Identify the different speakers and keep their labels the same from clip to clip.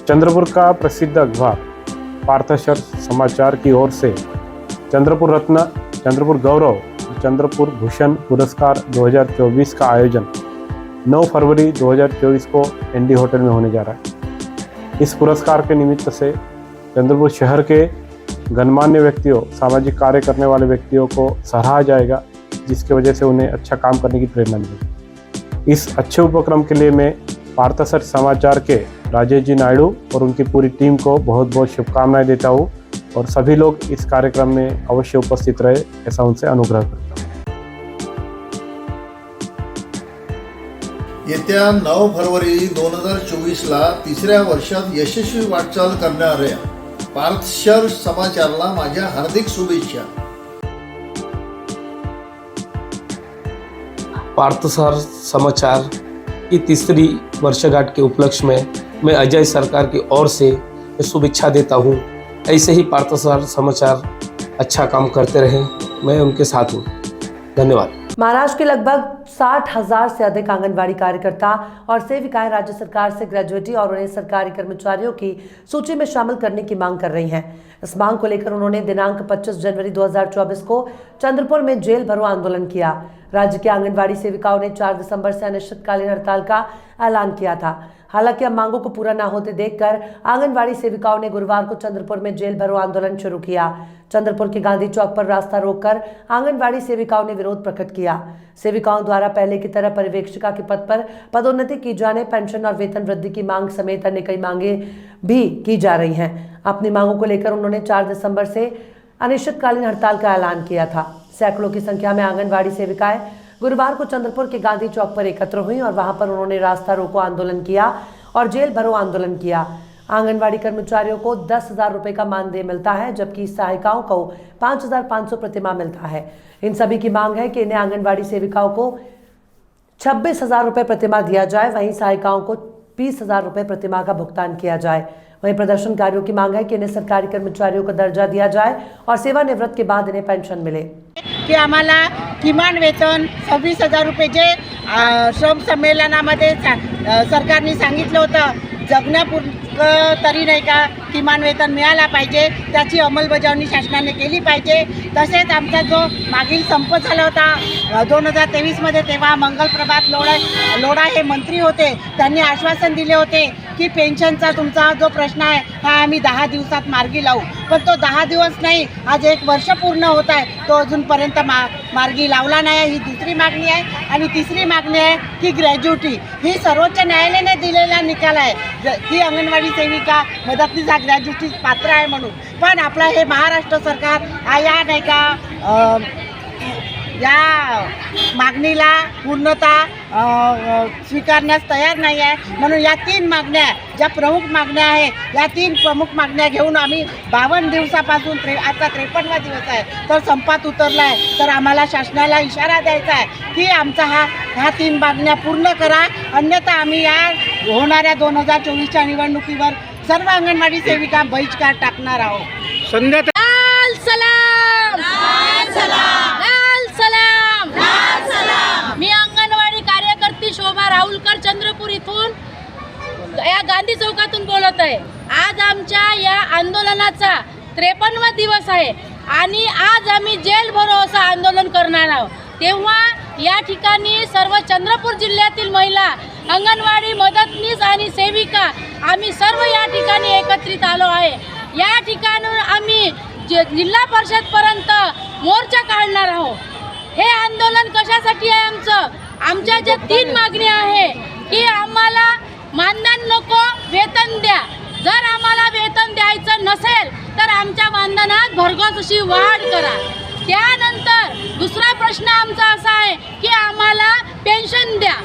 Speaker 1: चंद्रपुर का प्रसिद्ध अखबार पार्थशर समाचार की ओर से चंद्रपुर रत्न, चंद्रपुर गौरव, चंद्रपुर भूषण पुरस्कार 2024 का आयोजन 9 फरवरी 2024 को एनडी होटल में होने जा रहा है। इस पुरस्कार के निमित्त से चंद्रपुर शहर के गणमान्य व्यक्तियों, सामाजिक कार्य करने वाले व्यक्तियों को सराहा जाएगा, जिसकी वजह से उन्हें अच्छा काम करने की प्रेरणा मिलेगी। इस अच्छे उपक्रम के लिए मैं पार्थशर समाचार के राजेश जी नायडू और उनकी पूरी टीम को बहुत बहुत शुभकामनाएं देता हूँ और सभी लोग इस कार्यक्रम में अवश्य उपस्थित रहे, ऐसा उनसे अनुग्रह करता हूँ।
Speaker 2: येत्या 9 फरवरी 2024ला तिसऱ्या वर्षात यशस्वी वाटचाल करणाऱ्या पार्थशर समाचारला माझ्या हार्दिक शुभेच्छा।
Speaker 3: पार्थशर समाचार की तीसरी वर्षगांठ के उपलक्ष्य में मैं अजय सरकार की ओर से शुभेच्छा देता हूँ। ऐसे ही पार्थशर समाचार अच्छा काम करते रहे, मैं उनके साथ हूँ। धन्यवाद।
Speaker 4: महाराष्ट्र के लगभग 60,000 से अधिक आंगनबाड़ी कार्यकर्ता और सेविकाएं राज्य सरकार से ग्रेजुएटी और उन्हें सरकारी कर्मचारियों की सूची में शामिल करने की मांग कर रही हैं। इस मांग को लेकर उन्होंने दिनांक 25 जनवरी 2024 को चंद्रपुर में जेल भरो आंदोलन किया। राज्य के आंगनबाड़ी सेविकाओं ने 4 दिसंबर से अनिश्चितकालीन हड़ताल का ऐलान किया था। हालांकि अब मांगों को पूरा न होते देखकर आंगनबाड़ी सेविकाओं ने गुरुवार को चंद्रपुर में जेल भरो आंदोलन शुरू किया। चंद्रपुर के गांधी चौक पर रास्ता रोककर आंगनबाड़ी सेविकाओं ने विरोध प्रकट किया। सेविकाओं द्वारा पहले की तरह पर्यवेक्षिका के पद पर पदोन्नति की जाने, पेंशन और वेतन वृद्धि की मांग समेत अन्य कई मांगे भी की जा रही हैं। अपनी मांगों को लेकर उन्होंने 4 दिसंबर से अनिश्चितकालीन हड़ताल का ऐलान किया था। सैकड़ों की संख्या में आंगनबाड़ी सेविकाएं गुरुवार को चंद्रपुर के गांधी चौक पर एकत्र हुई और वहां पर उन्होंने रास्ता रोको आंदोलन किया और जेल भरो आंदोलन किया। आंगनबाड़ी कर्मचारियों को 10,000 रुपए का मानदेय मिलता है, जबकि सहायिकाओं को 5,500 प्रतिमाह मिलता है। इन सभी की मांग है कि इन्हें आंगनबाड़ी सेविकाओं को 26,000 रुपए प्रतिमाह दिया जाए, वहीं सहायिकाओं को 20,000 रुपए प्रतिमाह का भुगतान किया जाए। वहीं प्रदर्शनकारियों की मांग है कि इन्हें सरकारी कर्मचारियों का दर्जा दिया जाए और सेवानिवृत्त के बाद इन्हें पेंशन मिले।
Speaker 5: की आम्हाला किमान वेतन 26,000 रुपये जे श्रम संमेलनामध्ये सरकारने सांगितलं होतं, जगण्यापुरतं तरी नाही का किमान वेतन मिळाला पाहिजे, त्याची अंमलबजावणी शासनाने केली पाहिजे। तसेच आमचा जो मागील संप झाला होता 2023मध्ये, तेव्हा मंगलप्रभात लोढा हे मंत्री होते, त्यांनी आश्वासन दिले होते की पेन्शनचा तुमचा जो प्रश्न आहे हा आम्ही 10 दिवसात मार्गी लावू, पण तो 10 दिवस नाही, आज 1 वर्ष पूर्ण होत आहे, तो अजूनपर्यंत मार्गी लावला नाही। ही दुसरी मागणी आहे। आणि तिसरी मागणी आहे की ग्रॅज्युटी ही सर्वोच्च न्यायालयाने दिलेला निकाल आहे की अंगणवाडी सेविका मदतनीस हा ग्रॅज्युटी पात्र आहे म्हणून, पण आपला हे महाराष्ट्र सरकार या नाही का या मागणीला पूर्णता स्वीकारण्यास तयार नाही आहे। म्हणून या 3 मागण्या ज्या प्रमुख मागण्या आहे, या 3 प्रमुख मागण्या घेऊन आम्ही 52 दिवसापासून आजचा 53वा दिवस आहे तर संपात उतरला आहे। तर आम्हाला शासनाला इशारा द्यायचा आहे की आमचा ह्या 3 मागण्या पूर्ण करा, अन्यथा आम्ही या होणाऱ्या 2024च्या निवडणुकीवर सर्व अंगणवाडी सेविका बहिष्कार टाकणार आहोत।
Speaker 6: सलाम मी अंगणवाडी कार्यकर्ती शोभा राहुलकर चंद्रपूर इथून या गांधी चौकातून बोलत आहे। आज आमच्या या आंदोलनाचा 53वा दिवस आहे आणि आज आम्ही जेल भरो असं आंदोलन करणार आहोत। तेव्हा या ठिकाणी सर्व चंद्रपूर जिल्ह्यातील महिला, अंगणवाडी मदतनीस आणि सेविका आम्ही सर्व या ठिकाणी एकत्रित आलो आहे। या ठिकाणी आम्ही जिल्हा परिषद पर्यंत मोर्चा काढणार आहोत। हे आंदोलन कशासाठी आहे? आमच्या ज्या 3 मागण्या आहे की आम्हाला मानधन नको, वेतन द्या। जर आम्हाला वेतन द्यायचं नसेल तर आमच्या मानधनात भरघोस अशी वाढ करा। त्यानंतर दुसरा प्रश्न आमचा असा आहे की आम्हाला पेन्शन द्या।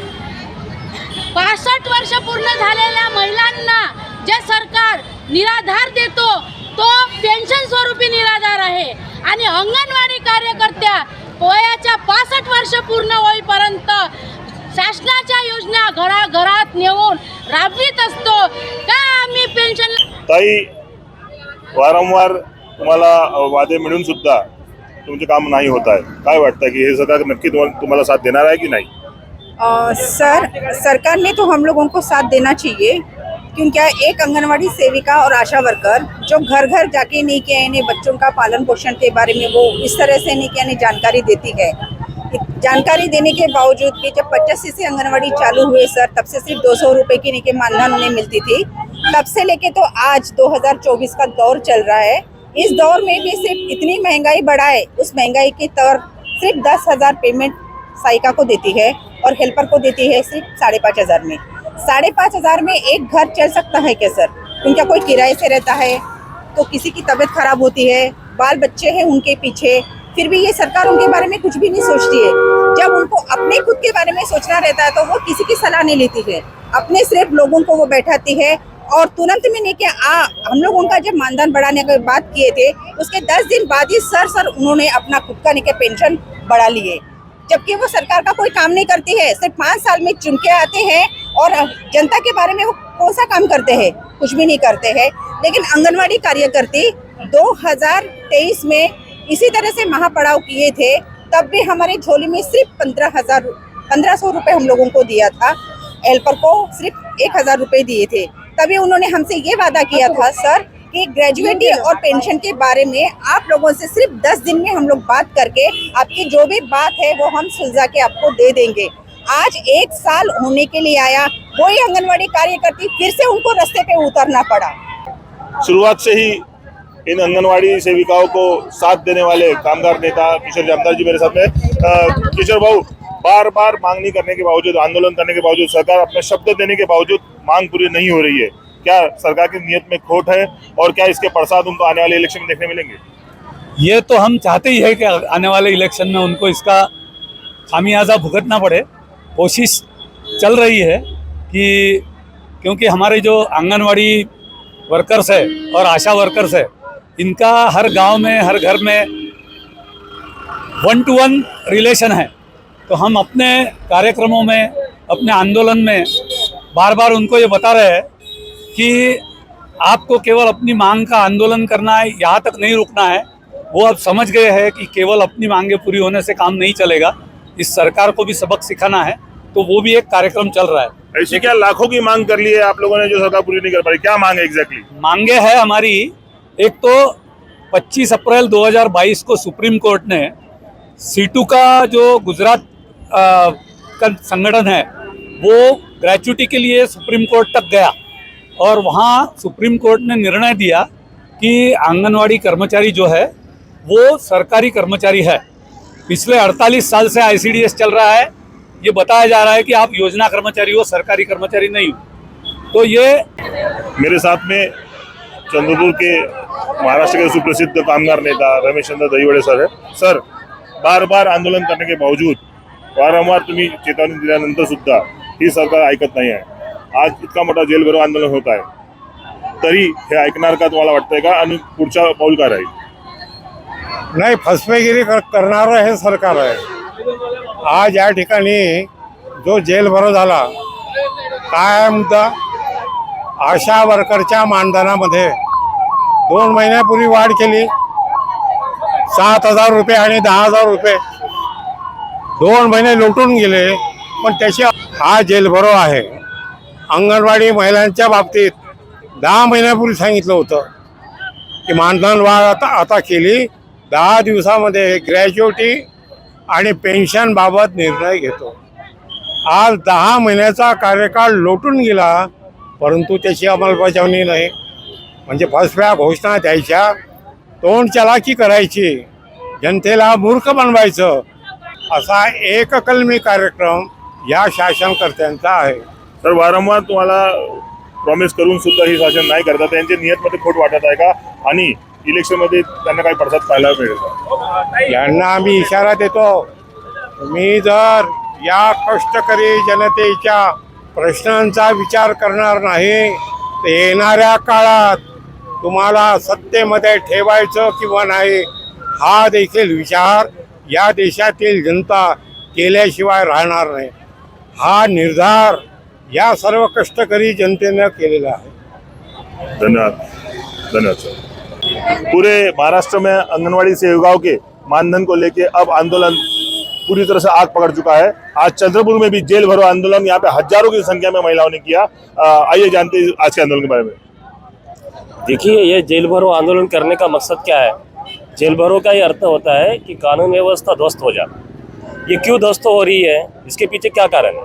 Speaker 6: 65 वर्ष पूर्ण झालेल्या महिलांना जे सरकार निराधार देतो तो पेन्शन स्वरूपी निराधार आहे आणि अंगणवाडी कार्यकर्त्या वयाच्या 65 वर्ष पूर्ण होईपर्यंत शासनाच्या योजना घराघरात नेऊन राबवित असतो का आम्ही पेन्शन।
Speaker 7: ताई, वारंवार तुम्हाला वादे मिळून सुद्धा तुमचे काम नाही होत आहे, काय वाटतं की हे सरकार नक्की तुम्हाला साथ देणार आहे की नाही?
Speaker 8: सर, सरकार ने तो हम लोगों को साथ देना चाहिए, क्योंकि एक आंगनवाड़ी सेविका और आशा वर्कर जो घर घर जाके नहीं के यानी बच्चों का पालन पोषण के बारे में वो इस तरह से नहीं के यानी जानकारी देती है। जानकारी देने के बावजूद भी जब 85 से आंगनवाड़ी चालू हुए सर, तब से सिर्फ 200 रुपये की नहीं के मानधन उन्हें मिलती थी। तब से लेके तो आज 2024 का दौर चल रहा है। इस दौर में भी सिर्फ इतनी महंगाई बढ़ा है, उस महंगाई के तौर सिर्फ 10,000 पेमेंट सहायिका को देती है और हेल्पर को देती है सिर्फ 5,500 में। 5,500 में एक घर चल सकता है क्या सर? उनका कोई किराए से रहता है, तो किसी की तबीयत खराब होती है, बाल बच्चे हैं उनके पीछे, फिर भी ये सरकार उनके बारे में कुछ भी नहीं सोचती है। जब उनको अपने खुद के बारे में सोचना रहता है तो वो किसी की सलाह नहीं लेती है, अपने सिर्फ लोगों को वो बैठाती है और तुरंत में नहीं क्या हम लोग उनका जब मानधन बढ़ाने की बात किए थे उसके 10 दिन बाद ही सर उन्होंने अपना खुद का नहीं के पेंशन बढ़ा लिए, जबकि वो सरकार का कोई काम नहीं करती है। सिर्फ 5 साल में चुन के आते हैं और जनता के बारे में वो कौन सा काम करते हैं? कुछ भी नहीं करते हैं। लेकिन आंगनवाड़ी कार्यकर्ती 2023 में इसी तरह से महापड़ाव किए थे, तब भी हमारे झोली में सिर्फ 1500 रुपये हम लोगों को दिया था, हेल्पर को सिर्फ 1,000 रुपये दिए थे। तभी उन्होंने हमसे ये वादा किया था सर कि ग्रेजुएटी और पेंशन के बारे में आप लोगों से सिर्फ 10 दिन में हम लोग बात करके आपकी जो भी बात है वो हम सुलझा के आपको दे देंगे। आज 1 साल होने के लिए आया, वही आंगनवाड़ी कार्यकर्ती फिर से उनको रास्ते पे उतरना पड़ा।
Speaker 7: शुरुआत से ही इन आंगनवाड़ी सेविकाओं को साथ देने वाले कामगार नेता किशोर जामदार जी मेरे साथ में। किशोर भाऊ, बार बार मांग नहीं करने के बावजूद, आंदोलन करने के बावजूद, सरकार अपने शब्द देने के बावजूद मांग पूरी नहीं हो रही है। क्या सरकार की नीयत में खोट है और क्या इसके प्रसाद उनको आने वाले इलेक्शन में देखने मिलेंगे?
Speaker 9: ये तो हम चाहते ही है कि आने वाले इलेक्शन में उनको इसका खामियाजा भुगतना पड़े। कोशिश चल रही है कि क्योंकि हमारे जो आंगनवाड़ी वर्कर्स है और आशा वर्कर्स है, इनका हर गांव में, हर घर में 1-to-1 रिलेशन है। तो हम अपने कार्यक्रमों में, अपने आंदोलन में बार बार उनको ये बता रहे हैं कि आपको केवल अपनी मांग का आंदोलन करना है, यहाँ तक नहीं रुकना है। वो अब समझ गए हैं कि केवल अपनी मांगे पूरी होने से काम नहीं चलेगा, इस सरकार को भी सबक सिखाना है। तो वो भी एक कार्यक्रम चल रहा है।
Speaker 7: ऐसे क्या लाखों की मांग कर ली है आप लोगों ने जो सरकार पूरी नहीं कर पा रही? क्या मांग है एग्जैक्टली?
Speaker 9: मांगे है हमारी, एक तो 25 अप्रैल 2022 को सुप्रीम कोर्ट ने सीटू का जो गुजरात का संगठन है वो ग्रेच्युटी के लिए सुप्रीम कोर्ट तक गया और वहाँ सुप्रीम कोर्ट ने निर्णय दिया कि आंगनवाड़ी कर्मचारी जो है वो सरकारी कर्मचारी है। पिछले 48 साल से ICDS चल रहा है, ये बताया जा रहा है कि आप योजना कर्मचारी हो, सरकारी कर्मचारी नहीं हो। तो ये
Speaker 7: मेरे साथ में चंद्रपुर के महाराष्ट्र के सुप्रसिद्ध कामगार नेता रमेश चंद्र दहिवडे सर है। सर, बार बार आंदोलन करने के बावजूद, वारंवार तुम्ही चेतावणी दिल्यानंतर सुद्धा ही सरकार ऐकत नाही आहे। आज इतका मोठा जेल भरो आंदोलन होत आहे, तरी हे ऐकणार का तुम्हाला वाटतंय का? आणि पुढचा पाऊल काय राहील?
Speaker 10: नाही, फसवेगिरी करणारं हे सरकार आहे। आज या ठिकाणी जो जेल भरो झाला, काय मुद्दा? आशा वर्करच्या मानधनामध्ये 2 महिन्यापूर्वी वाढ केली, 7,000 रुपये आणि 10,000 रुपये 2 महिने लुटून गेले, पण त्याची हा जेलभरो आहे। अंगणवाडी महिलांच्या बाबतीत 10 महिन्यापूर्वी सांगितलं होतं की मानधन वाढ आता केली, 10 दिवसामध्ये ग्रॅज्युएटी आणि पेन्शन बाबत निर्णय घेतो। आज 10 महिन्याचा कार्यकाळ लोटून गेला, परंतु त्याची अंमलबजावणी नाही। म्हणजे फसव्या घोषणा द्यायच्या, तोंड चलाकी करायची, जनतेला मूर्ख बनवायचं, असा एककलमी कार्यक्रम या शासनकर्त्यांचा आहे।
Speaker 7: तर वारंवार तुम्हाला प्रॉमिस करून सुद्धा ही शासन नाही करतात, त्यांच्या नियतमध्ये खोट वाटत आहे का? आणि इलेक्शनमध्ये त्यांना काही पडसाद पाहायला मिळेल का?
Speaker 10: यांना आम्ही इशारा देतो, तुम्ही जर या कष्टकरी जनतेच्या प्रश्नांचा विचार करणार नाही तर येणाऱ्या काळात तुम्हाला सत्तेमध्ये ठेवायचं किंवा नाही हा देखील विचार या देशातील जनता केल्याशिवाय राहणार नाही। हा निर्धार या सर्व कष्टकरी जनतेने केलेला है।
Speaker 7: धन्यवाद, धन्यवाद सर। पूरे महाराष्ट्र में आंगनवाड़ी सेविकाओं के मानधन को लेके अब आंदोलन पूरी तरह से आग पकड़ चुका है। आज चंद्रपुर में भी जेल भरो आंदोलन, यहाँ पे हजारों की संख्या में महिलाओं ने किया। आइए जानते हैं आज के आंदोलन के बारे में।
Speaker 11: देखिए, ये जेल भरो आंदोलन करने का मकसद क्या है? जेल भरो का ये अर्थ होता है कि कानून व्यवस्था ध्वस्त हो जाए। ये क्यों ध्वस्त हो रही है, इसके पीछे क्या कारण है?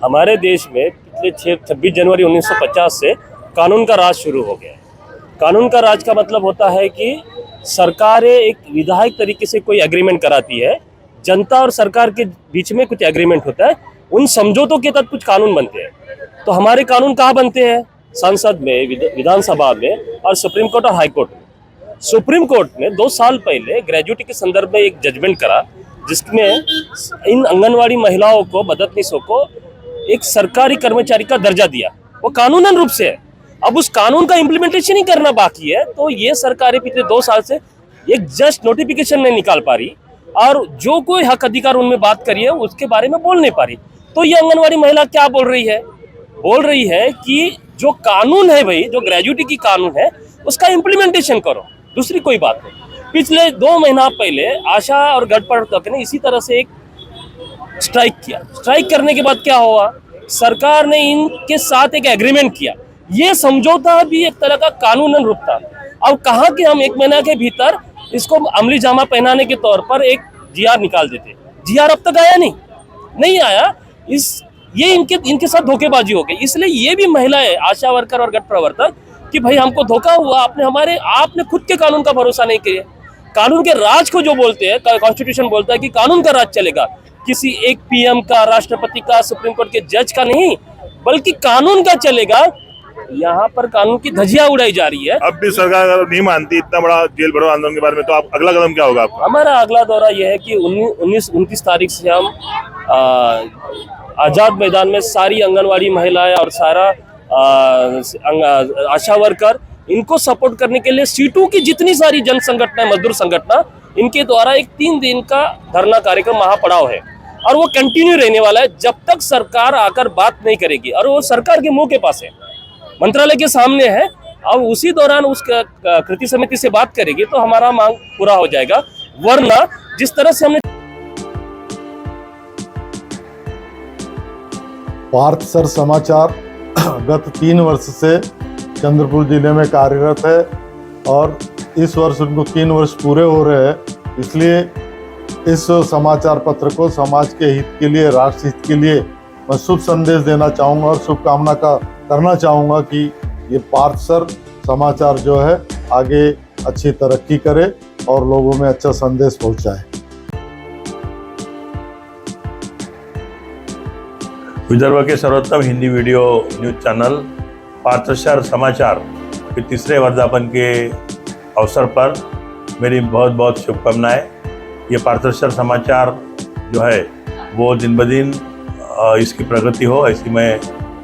Speaker 11: हमारे देश में पिछले 26 जनवरी 1950 से कानून का राज शुरू हो गया है। कानून का राज का मतलब होता है कि सरकारें एक विधायक तरीके से कोई एग्रीमेंट कराती है, जनता और सरकार के बीच में कुछ एग्रीमेंट होता है, उन समझौतों के तहत कुछ कानून बनते हैं। तो हमारे कानून कहाँ बनते हैं? संसद में, विधानसभा में और सुप्रीम कोर्ट और हाई कोर्ट में। सुप्रीम कोर्ट ने 2 साल पहले ग्रेजुटी के संदर्भ में एक जजमेंट करा, जिसमें इन आंगनवाड़ी महिलाओं को, मददनीसों को एक सरकारी कर्मचारी का दर्जा दिया। वो कानूनन रूप से है। अब उस कानून का इम्प्लीमेंटेशन ही करना बाकी है। तो ये सरकारें पिछले 2 साल से एक जस्ट नोटिफिकेशन नहीं निकाल पा रही, और जो कोई हक अधिकार उनमें बात करी है उसके बारे में बोल नहीं पा रही। तो ये आंगनवाड़ी महिला क्या बोल रही है? बोल रही है कि जो कानून है भाई, जो ग्रेजुटी की कानून है, उसका इम्प्लीमेंटेशन करो, दूसरी कोई बात नहीं। पिछले 2 महीना पहले आशा और गढ़पड़ तक ने इसी तरह से एक स्ट्राइक किया। स्ट्राइक करने के बाद क्या हुआ? सरकार ने इनके साथ एक एग्रीमेंट किया। ये समझौता भी एक तरह का कानूनन रूप था। अब कहा कि हम 1 महीना के भीतर इसको अमली जामा पहनाने के तौर पर एक जीआर निकाल देते। जीआर अब तक आया नहीं आया। ये इनके साथ धोखेबाजी हो गई। इसलिए ये भी महिलाएं, आशा वर्कर और गढ़ प्रवर्तक, कि भाई हमको धोखा हुआ, आपने खुद के कानून का भरोसा नहीं किया। कानून के राज को जो बोलते हैं, कॉन्स्टिट्यूशन बोलता है कि कानून का राज चलेगा, किसी एक पीएम का, राष्ट्रपति का, सुप्रीम कोर्ट के जज का नहीं, बल्कि कानून का चलेगा। यहाँ पर कानून की धज्जियां उड़ाई जा रही है।
Speaker 7: अब भी सरकार अगर नहीं मानती इतना बड़ा जेल भरो आंदोलन के बारे में, तो आप अगला कदम क्या होगा आपका?
Speaker 11: हमारा अगला दौरा यह है कि 29 तारीख से हम आजाद मैदान में सारी आंगनवाड़ी महिलाएं और सारा आशा वर्कर, इनको सपोर्ट करने के लिए सीटू की जितनी सारी जन संगठन, मजदूर संगठन, इनके द्वारा एक 3 दिन का धरना कार्यक्रम महापड़ाव है, और वो कंटिन्यू रहने वाला है जब तक सरकार आकर बात नहीं करेगी। और वो सरकार के मुंह के पास है, मंत्रालय के सामने है, और उसी दौरान उस कृति समिति से बात करेगी तो हमारा मांग पूरा हो जाएगा। वरना जिस तरह से हमने
Speaker 12: पार्थ सर समाचार गत 3 वर्ष से चंद्रपुर जिले में कार्यरत है, और इस वर्ष उनको 3 वर्ष पूरे हो रहे हैं। इसलिए इस समाचार पत्र को समाज के हित के लिए, राष्ट्र हित के लिए मैं शुभ संदेश देना चाहूँगा और शुभकामना करना चाहूँगा कि ये पार्थ सर समाचार जो है आगे अच्छी तरक्की करे और लोगों में अच्छा संदेश पहुँचाए।
Speaker 13: विदर्भ के सर्वोत्तम हिंदी वीडियो न्यूज चैनल पार्थशर समाचार के 3रे वर्धापन के अवसर पर मेरी बहुत बहुत शुभकामनाएं। ये पार्थशर समाचार जो है वो दिन ब दिन इसकी प्रगति हो, ऐसी मैं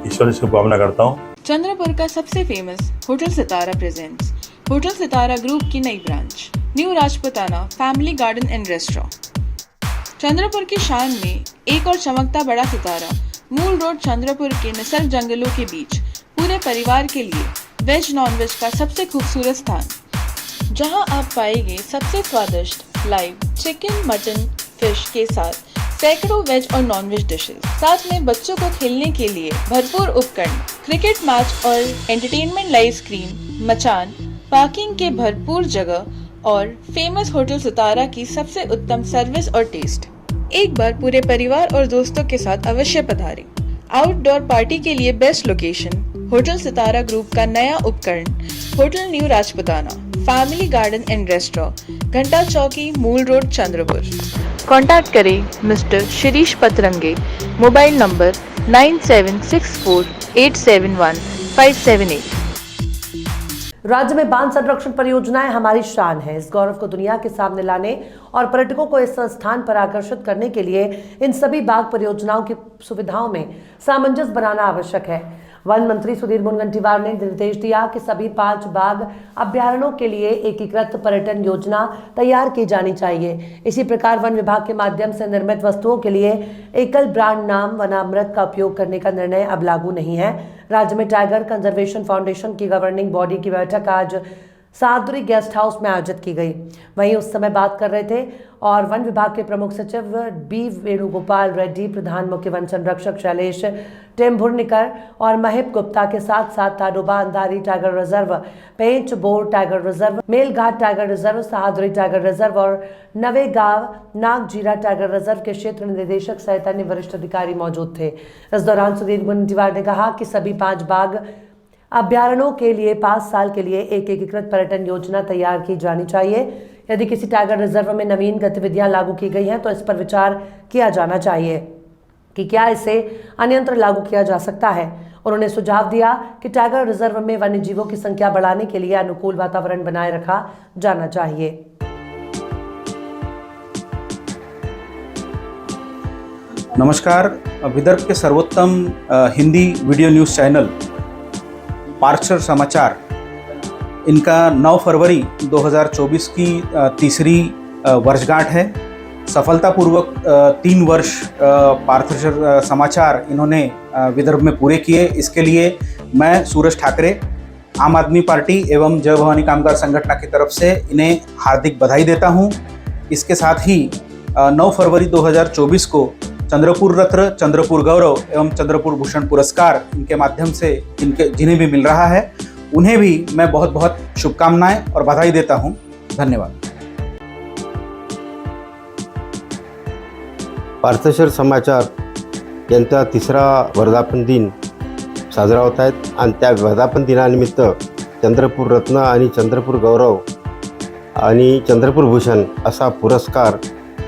Speaker 13: ईश्वर से शुभकामना करता हूँ।
Speaker 14: चंद्रपुर का सबसे फेमस होटल सितारा प्रेजेंट्स होटल सितारा ग्रुप की नई branch new Rajputana family garden and restaurant. Chandrapur की शान में एक और चमकता बड़ा सितारा मूल रोड चंद्रपुर के निसर्ग जंगलों के बीच पूरे परिवार के लिए वेज नॉन वेज का सबसे खूबसूरत स्थान, जहां आप पाएंगे सबसे स्वादिष्ट लाइव चिकन, मटन, फिश के साथ सैकड़ों वेज और नॉन वेज डिशेस। साथ में बच्चों को खेलने के लिए भरपूर उपकरण, क्रिकेट मैच और एंटरटेनमेंट लाइव स्क्रीन, मचान, पार्किंग के भरपूर जगह और फेमस होटल सितारा की सबसे उत्तम सर्विस और टेस्ट। एक बार पूरे परिवार और दोस्तों के साथ अवश्य पधारें। आउटडोर पार्टी के लिए बेस्ट लोकेशन होटल सितारा ग्रुप का नया उपकरण hotel new Rajputana family garden and restaurant, घंटा चौकी, मूल रोड, चंद्रपुर। कॉन्टैक्ट करें मिस्टर शिरीष पतरंगे, मोबाइल नंबर 9764871578।
Speaker 4: राज्य में बांध संरक्षण परियोजनाएं हमारी शान है। इस गौरव को दुनिया के सामने लाने और पर्यटकों को इस संस्थान पर आकर्षित करने के लिए इन सभी बाग परियोजनाओं की सुविधाओं में सामंजस्य बनाना आवश्यक है। वन मंत्री सुधीर मुनगंटीवार ने निर्देश दिया कि सभी 5 बाघ अभ्यारण्यों के लिए एकीकृत पर्यटन योजना तैयार की जानी चाहिए। इसी प्रकार वन विभाग के माध्यम से निर्मित वस्तुओं के लिए एकल ब्रांड नाम वनामृत का उपयोग करने का निर्णय अब लागू नहीं है। राज्य में टाइगर कंजर्वेशन फाउंडेशन की गवर्निंग बॉडी की बैठक आज सादुरी गेस्ट हाउस में आयोजित की गई। वहीं उस समय बात कर रहे थे और वन विभाग के प्रमुख सचिव बी वेणुगोपाल रेड्डी, प्रधान मुख्य वन संरक्षक शैलेश टेम्भुर्निकर और महिप गुप्ता के साथ साथ Tadoba Andhari tiger reserve, Pench Bor tiger reserve, Melghat tiger reserve, सादुरी टाइगर रिजर्व और नवेगांव नागजीरा टाइगर रिजर्व के क्षेत्र निदेशक सहित अन्य वरिष्ठ अधिकारी मौजूद थे। इस दौरान सुधीर मुनगंटीवार ने कहा कि सभी 5 बाघ अभ्यारण्यों के लिए 5 साल के लिए एक एकीकृत पर्यटन योजना तैयार की जानी चाहिए। यदि किसी टाइगर रिजर्व में नवीन गतिविधियां लागू की गई हैं तो इस पर विचार किया जाना चाहिए कि क्या इसे अन्यत्र लागू किया जा सकता है। उन्होंने सुझाव दिया कि टाइगर रिजर्व में वन्य जीवों की संख्या बढ़ाने के लिए अनुकूल वातावरण बनाए रखा जाना चाहिए।
Speaker 15: नमस्कार, विदर्भ के सर्वोत्तम हिंदी वीडियो न्यूज़ चैनल पार्थशर समाचार, इनका 9 फरवरी 2024 की तीसरी वर्षगांठ है। सफलतापूर्वक 3 वर्ष पार्थशर समाचार इन्होंने विदर्भ में पूरे किए। इसके लिए मैं सूरज ठाकरे, आम आदमी पार्टी एवं जय भवानी कामगार संगठन की तरफ से इन्हें हार्दिक बधाई देता हूं। इसके साथ ही 9 फरवरी 2024 को चंद्रपुर रत्न, चंद्रपुर गौरव एवं चंद्रपुर भूषण पुरस्कार इनके माध्यम से जिन्हें भी मिल रहा है, उन्हें भी मैं बहुत बहुत शुभकामनाएं और बधाई देता हूं। धन्यवाद।
Speaker 16: पार्थशर समाचार यांचा 3रा वर्धापन दिन साजरा होत आहेत आणि त्या वर्धापन दिनानिमित्त चंद्रपूर रत्न आणि चंद्रपूर गौरव आणि चंद्रपूर भूषण असा पुरस्कार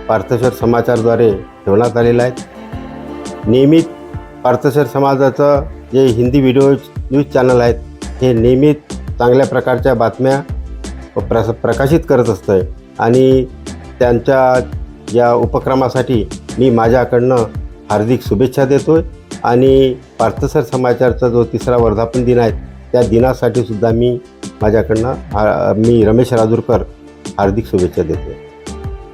Speaker 16: पार्थशर समाचारद्वारे ठेवण्यात आलेला आहे। नियमित पार्थशर समाजाचं जे हिंदी व्हिडिओ न्यूज चॅनल आहेत, हे नियमित चांगल्या प्रकारच्या बातम्या प्रकाशित करत असतं आणि त्यांच्या या उपक्रमासाठी मी माझ्याकडनं हार्दिक शुभेच्छा देतोय आणि पार्थशर समाचारचा जो 3रा वर्धापन दिन आहे त्या दिनासाठी सुद्धा मी माझ्याकडनं मी रमेश राजूरकर हार्दिक शुभेच्छा देतोय।